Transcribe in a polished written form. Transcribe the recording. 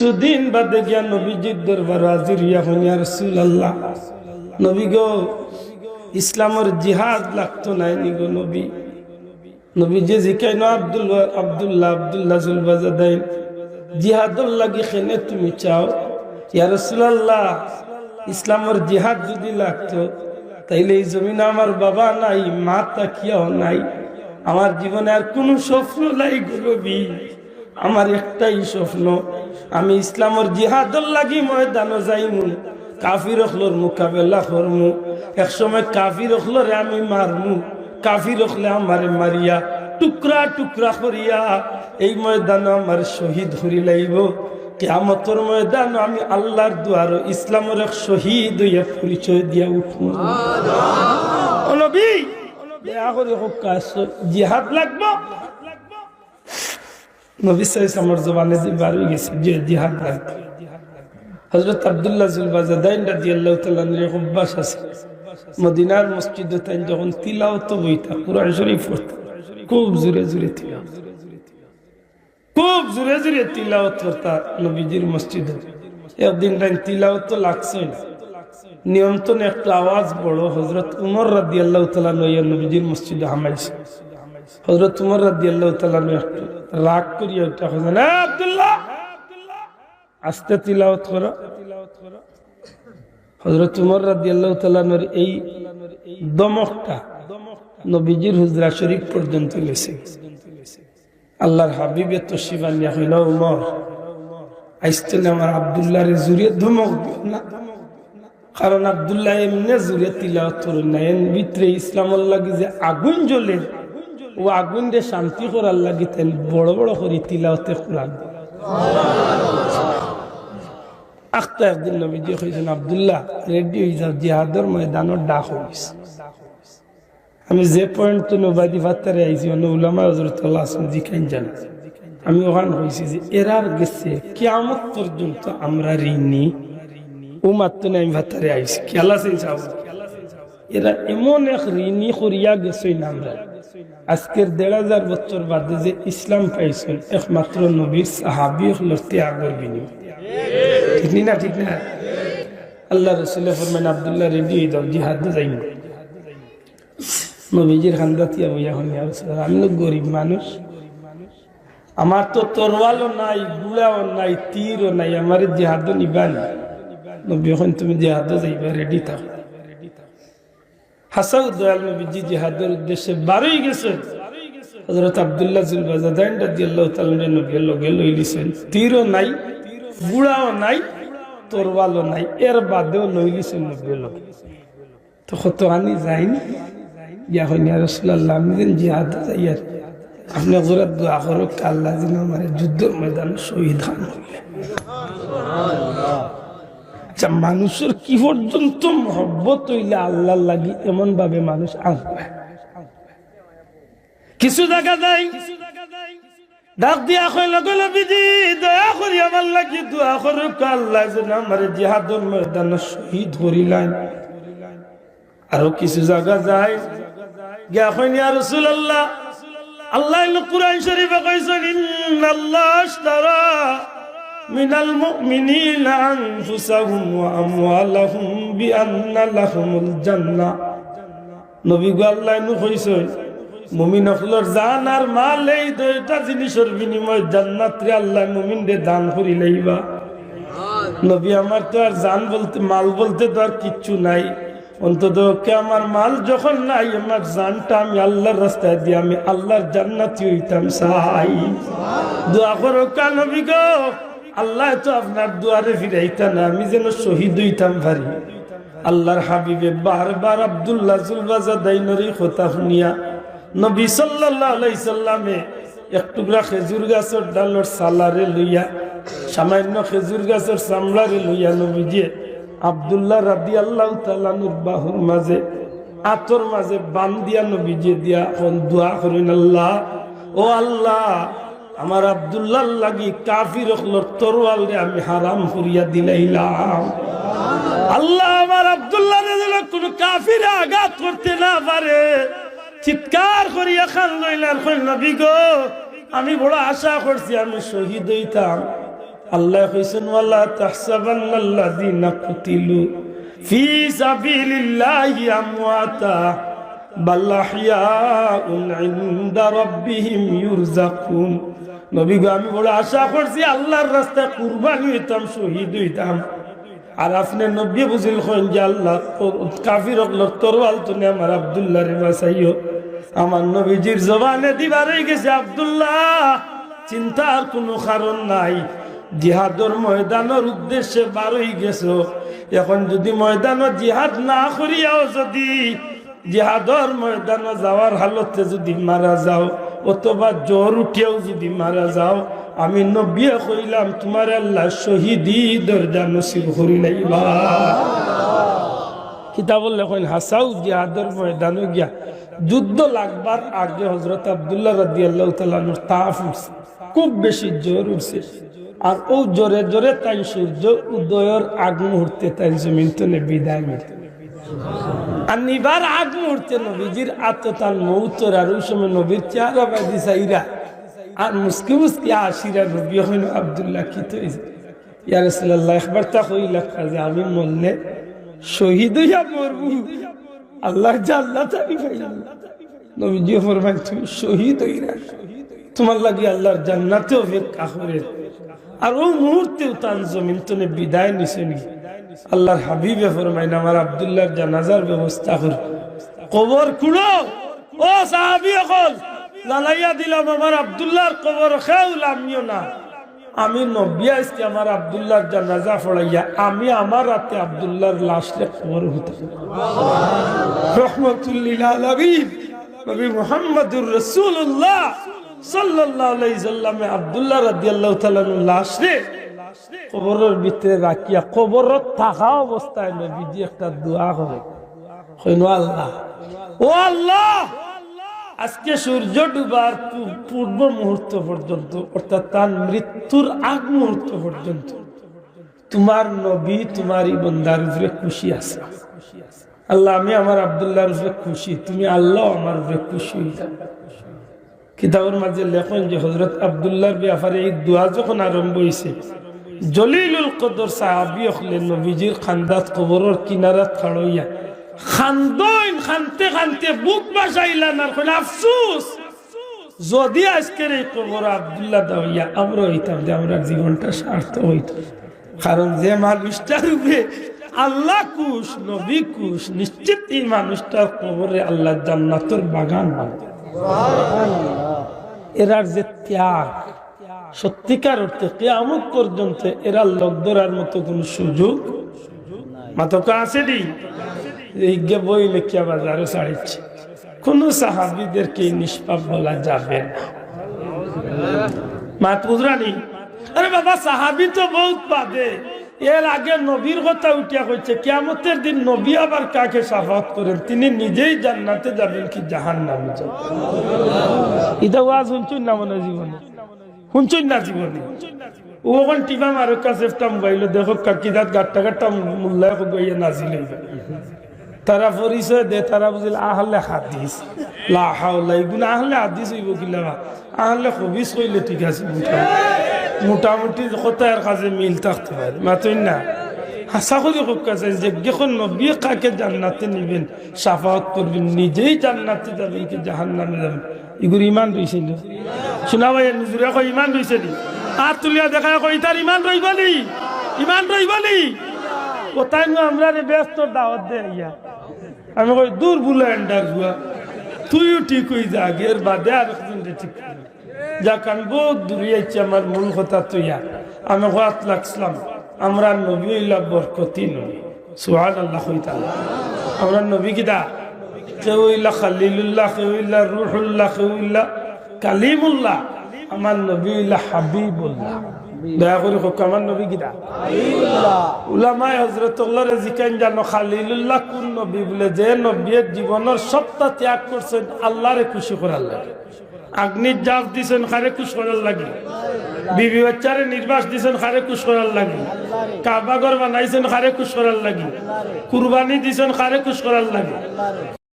কিছুদিন বাদে গিয়া নবীজির দরবার হাজির হইয়া হইন, ইয়া রাসূলুল্লাহ, নবী গো, ইসলামের জিহাদ লাগতো নাই নি গো নবী? নবীজি জিকাইনো আব্দুল্লাহ জুলবাজাদাইন, জিহাদর লাগি খেনে তুমি চাও? ইয়া রাসূলুল্লাহ, ইসলামের জিহাদ যদি লাগতো তাইলে এই জমিনে আমার বাবা নাই, মা তাকিয়াও নাই, আমার জীবনে আর কোনো স্বপ্ন নাই গো নবী। আমার একটাই স্বপ্ন, আমি ইসলামের জিহাদর লাগি ময়দানে যাইমু, কাফির হলর মোকাবেলা করমু, একসময় কাফির হলরে আমি মারমু, কাফির হলে আমারে মারিয়া টুকরা টুকরা করিয়া এই ময়দানে আমার শহীদ হরি লাইব। কিয়ামতের ময়দানে আমি আল্লাহর দুয়ারে ইসলামের এক শহীদ হইয়া পরিচয় দিয়া উঠবো। ও নবী, দয়া করে হোক কাজ, জিহাদ লাগবো। নবী সাল্লাল্লাহু আলাইহি আমার জবানে বার হয়ে গেছে যে জিহাদ লাগবে। হযরত আব্দুল্লাহ জুলবাজাদাইন রাদিয়াল্লাহু তাআলা এর অভ্যাস আছে, মদিনার মসজিদে তাই যখন তিলাওয়াত হইতা, কুরআন শরীফ পড়তা, খুব জোরে জোরে তিলাওয়াত, খুব জোরে জোরে তিলাওয়াত করতা নবীজির মসজিদে। একদিন তাই তিলাওয়াত লাগছে না, নিয়ন্ত্রণ একটু আওয়াজ বড়, হযরত উমর রাদিয়াল্লাহু তাআলা নবীজির মসজিদে হামাইছে। হযরত উমর রাদিয়াল্লাহু তাআলা একটু রাগ করিয়া ওটা বলেন, আব্দুল্লাহ আস্তে তিলাওয়াত করো। হযরত উমর রাদিয়াল্লাহু তাআলা এই দমকটা নবীজির হুজরা শরীফ পর্যন্ত গেছে। আল্লাহর হাবিব তো শিবানিয়া হইল, উমর আইসতে আমার আব্দুল্লাহর জুড়ে ধমক দিও না, কারণ আব্দুল্লাহ এমনি জুড়ে তিলাওয়াত করেন না, এর ভিতরে ইসলামের লাগি যে আগুন জ্বলে, ও আগুন দিয়ে শান্তি করার লাগি তেন বড় বড় করে তিলাওয়াতে কোরআন। আখতা একদিন নবীজি কইছেন, আব্দুল্লাহ রেডি হয়ে যাও, জিহাদের ময়দানের ডাক হইছে। আমি যে পয়েন্ট তো নবাদি ভাত্তারে আইছি, অন্য উলামা হযরতুল্লাহ আসমান জিকাইন জানা, আমি ওখানে হয়েছি যে এরা গেছে কিয়ামত পর্যন্ত আমরা ঋণী, ও মাত্র আমি ভাত্তারে আইছি খেলা সেই চাও, এরা এমন এক ঋণী করিয়া গেছে না আমরা। আজকের ১,৫০০ বছর বাদে যে ইসলাম পাইছেন একমাত্র নবীর সাহাবী হলোর ত্যাগের বিনিময়ে। ঠিক না? ঠিক না? আল্লাহ রাসূল ফরমান, আব্দুল্লাহ রেডি হয়ে যাও, জিহাদে যাইব। নবীজির খান্দাতিয়া বইয়া হন, ইয়া রাসূলুল্লাহ, আমি তো গরিব মানুষ, আমার তো তরওয়ালও নাই, গুলাও নাই, তীরও নাই, আমার জিহাদও নিবা না। নবী এখন তুমি জিহাদে যাইবা, রেডি থাকো। হাসান দয়াল নবীজি জিহাদের উদ্দেশ্যে বারই গেছেন। হযরত আব্দুল্লাহ জুলবাজাদাইন রাদিয়াল্লাহু তাআলা নবী লগে লইলিছেন, তীরও নাই, গুড়াও নাই, তরওয়ালও নাই, এর বাদেও লইলিছেন নবী লগে। তো কত আনি যাইনি ইয়া হইনি, ইয়া রাসূলুল্লাহ, আমি যেন জিহাদে যাই, আর আপনি ওরা দোয়া করো আল্লাহ যেন আমার যুদ্ধের ময়দানে শহীদ হন। মানুষের কি পর্যন্ত মহব্বত হইলে আল্লাহ লাগি এমন ভাবে মানুষ আসবে। কিছু জায়গা যাই ডাক দিয়া কইল, নবীজি দয়া করি আমার লাগি দোয়া করুক, আল্লাহ যেন আমার জিহাদের ময়দানে শহীদ করিলেন। আরো কিছু জায়গা যায় গিয়া কইন, ইয়া রাসূলুল্লাহ, আল্লাহ কুরআন শরীফে কইছেন, ইন্নাল্লাহ আশতারা মিনাল মুমিনিনা আনফুসাহুম ওয়া আমওয়ালাহুম বিআন্না লাহুমুল জান্নাহ। নবী গো, আল্লাহ কইছেন মুমিন হলর জান আর মাল, এই দুইটা জিনিসের বিনিময়ে জান্নাত রে আল্লাহ মুমিনরে দান করি লইবা। নবী আমার তো আর জান বলতে, মাল বলতে তো আর কিচ্ছু নাই, অন্তত আমার মাল যখন নাই, আমার জানটা আমি আল্লাহর রাস্তায় দিয়ে আমি আল্লাহর জান্নাতি হইতাম চাই। দোয়া করো কা নবী গো, আল্লাহ তো আপনার দুয়ারে ফিরাইতা না, আমি যেন শহীদ হইতাম পারি। আল্লাহর হাবিবে বারবার আব্দুল্লাহ জুলবাজাদাইনের কথা শুনিয়া নবী সাল্লাল্লাহু আলাইহি সাল্লামে এক টুকরা খেজুর গাছের ডালের সালারে লইয়া, সামান্য খেজুর গাছের চামড়ারে লইয়া নবীজি আব্দুল্লাহ রাদিয়াল্লাহু তাআলা নূর বাহুর মাঝে, আতর মাঝে বান্ধিয়া নবীজি দিয়া দোয়া করেন, আল্লাহ ও আল্লাহ, আমার আব্দুল্লাহ লাগি কাফির হলর তরওয়াল রে আমি হারাম করিয়া দিলাইলাম। আল্লাহ আমার আব্দুল্লাহ রে যেন কোন কাফির আঘাত করতে না পারে। চিৎকার করিয়া খান লইলেন, নবী গো, আমি বড় আশা করছি আমি শহীদ হইতাম, আল্লাহ কইছেন ওয়ালা তাহসাবান্নাল্লাযীনা কুতিলু ফি সাবিলিল্লাহি আমওয়াতা বাল আহইয়াউন ইনদা রাব্বিহিম ইউরযাকুন। নবী গো আমি বড় আশা করছি আল্লাহর রাস্তায় কুরবানি হইতাম, শহীদ হইতাম। আর আপনি নবী বুঝিল কইন যে আল্লাহ কাফির লোক তরওয়াল তুলে আমার আব্দুল্লাহ রে বাঁচাইও। আমার নবীজির জবানে দিবার হয়ে গেছে আব্দুল্লাহ, চিন্তার কোনো কারণ নাই। জিহাদর ময়দানের উদ্দেশ্যে বার হয়ে গেছো, এখন যদি ময়দানে জিহাদ না করিয়াও যদি জিহাদর ময়দানে যাওয়ার হালতে যদি মারা যাও, অথবা জ্বর উঠিয়াও যদি মারা যাও, আমি নবী কইলাম তোমার আল্লাহ শহীদি দরজা নসিব করি লাইবা। কিতাবুল লেখেন হাসাউ জিহাদর ময়দানে গিয়া যুদ্ধ লাগবার আগে হযরত আব্দুল্লাহ রাদিয়াল্লাহু তাআলা আনহু তাফ উঠছে, খুব বেশি জ্বর উঠছে। আর ও জোরে জোরে তাই সূর্য উদয়ের আগ মুহূর্তে তাই জমিন তলে বিদায় নিল। আর নিবার আগ মুহূর্তে নবীজির আত্মতান মৌতর, আর ওই সময় নবীর চেহারা বাদি সাইরা আর মুস্কি মুস্কি আসিরা নবী হইল আব্দুল্লাহ কি তো ইয়া রাসূলুল্লাহ একবার তা কইলা যে আমি মরলে শহীদ হইয়া মরবো, আল্লাহর জান্নাত আমি পাইলাম। নবীজি ফরমান তুমি শহীদ হইরা তোমার লাগি আল্লাহর জান্নাতে অপেক্ষা করে। আর ওই মুহূর্তে তান জমিন তলে বিদায় নিছেন। আল্লাহর হাবিবে ফরমাইন আমার আব্দুল্লাহর জানাজার ব্যবস্থা কর, কবর খুঁড়ো। ও সাহাবী সকল জানাইয়া দিলাম আমার আব্দুল্লাহর কবর খেউলামিও না। আমি নবী আজকে আমার আব্দুল্লাহর জানাজা পড়াইয়া আমি আমার রাতে আব্দুল্লাহর লাশে কবর হতে রহমাতুল লিল আলামিন নবী মুহাম্মদুর রাসূলুল্লাহ সাল্লাল্লাহু আলাইহি সাল্লামে আব্দুল্লাহ রাদিয়াল্লাহু তাআলা লাশে কবরের ভিতরে রাখিয়া কবরত থাকা অবস্থায় নবীজি একটা দোয়া করে, কইনো আল্লাহ ও আল্লাহ আজকে সূর্য ডুবার পূর্ব মুহূর্ত পর্যন্ত অর্থাৎ তার মৃত্যুর আগ মুহূর্ত পর্যন্ত তোমার নবী তোমারই বান্দার উপরে খুশি আছে। আল্লাহ আমি আমার আব্দুল্লাহর উপরে খুশি, তুমি আল্লাহ আমার উপরে খুশি হইতা। কিতাবের মাঝে লেখেন যে হযরত আব্দুল্লাহর ব্যাপারে এই দোয়া যখন আরম্ভ হইছে, জলিলুল কদর সাহাবী হলেন নবীজির খান্দাত কবরের কিনারাত খাড়ইয়া খান্দইন খানতে খানতে বুক বাসাইলেন আর কইলেন আফসোস যদি আজকের এই কবর আব্দুল্লাহ দাওয়া আমরা হইতাম যে আমরা জীবনটা সার্থক হইত। কারণ যে মানুষটার উপরে আল্লাহ খুশ নবী খুশ, নিশ্চিত এই মানুষটার কবরে আল্লাহ জান্নাতের বাগান বানাবে। এরার যে ত্যাগ সত্যিকার অর্থে কিয়ামত পর্যন্ত এরা লোক ধরার মতো কোন সুযোগ মাতকা আছে নি। এই বই লেখিয়া বাজারে ছাড়িচ্ছে, কোন সাহাবীদেরকে নিষ্পাপ বলা যাবে না। মাত বুঝরানি আরে বাবা সাহাবী তো বহুত বাদে, এর আগে নবীর কথা উঠিয়া কইছে কিয়ামতের দিন নবী আবার কাকে শাফাত করেন, তিনি নিজেই জান্নাতে যাবেন কি জাহান্নামে যাবেন। এটা ওয়াজ শুনছুন না মনে জীবনে, শুনছুন না জীবনে। ওখান টিপা মারো কাছে মোবাইল দেখো কাকিদাত গাট্টা গাট্টা মূল্যায় গইয়া নাজিল হইবে। তারা পরিচয় দে, তারা বুঝিল আহলে হাদিস লা হাওলা, এগুলো আহলে হাদিস হইব কিলা আহলে হবিস কইলে ঠিক আছে, মোটামুটি কথার কাছে মিল থাকতে পারে মাতই না। হাসা করে খুব কাছে যে যখন নবী কাকে জান্নাতে নিবেন শাফাত করবেন, নিজেই জান্নাতে যাবেন কি জাহান্নামে যাবেন, এগুলো ইমান রইছিল। শোনা ভাই নিজুরে কই ইমান রইছিল, আর তুলিয়া দেখা কই তার ইমান রইবনি, ইমান রইবনি। কোথায় আমরা ব্যস্ত দাওয়াত দে ইয়া, আমি কই দূর বুলা এন্ডার গুয়া তুইও ঠিক হয়ে যা, এর বাদে আর একজন ঠিক যা কান বহুত দূরে আইছে। আমার মূল কথা তুইয়া আমি হাত লাগছিলাম আমরা নবী হইলা বরকতি নবী, সুবহানাল্লাহ কইতা আমরা নবী কিটা কেউ হইলা খালিলুল্লাহ, কেউ হইলা রুহুল্লাহ, কেউ হইলা কালিমুল্লাহ, আমার নবী হইলা হাবিবুল্লাহ। দয়া করে হোক আমার নবী কিটা উলামায়ে হযরতুল্লাহ জিকান জানো খালিলুল্লাহ কোন নবী বলে, যে নবীর জীবনের সবটা ত্যাগ করছেন আল্লাহরে খুশি করার লাগে। আগ্নির জাপ দিছেন খারে খুশ করার লাগে, বিবি বাচ্চারে নির্বাস দিছেন খারে খুশ করার লাগে, কাবা ঘর বানাইছেন খারে খুশ করার লাগে, কুরবানি দিছেন খারে খুশ করার লাগে।